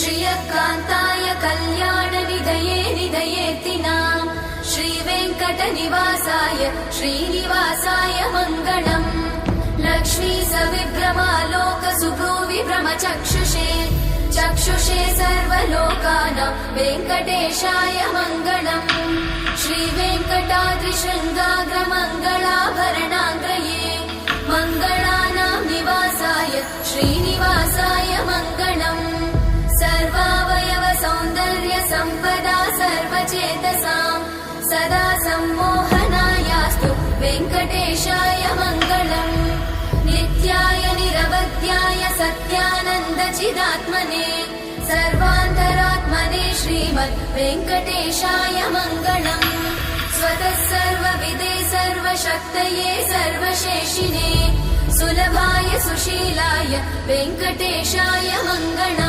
श्रियकान्ताय कल्याणनिधये निधयेतिनाम् श्रीवेङ्कटनिवासाय श्रीनिवासाय मङ्गलम् लक्ष्मी सविभ्रमालोकसुभ्रूविभ्रमचक्षुषे चक्षुषे सर्वलोकानां वेङ्कटेशाय मङ्गलम् श्रीवेङ्कटाद्रिशृङ्गाग्रमङ्गलाभरणाग्रये मङ्गलानां निवासाय श्रीनिवासाय मङ्गलम् सर्वावयव सौन्दर्य सम्पदा सर्वचेतसां सदा सम्मोहनायास्तु वेङ्कटेशाय मङ्गलम् नित्याय निरवध्याय सत्यानन्दचिदात्मने सर्वान्तरात्मने श्रीमद् वेङ्कटेशाय मङ्गलम् स्वतः सर्वविदे सर्वशक्तये सर्वशेषिने सुलभाय सुशीलाय वेङ्कटेशाय मङ्गलम्।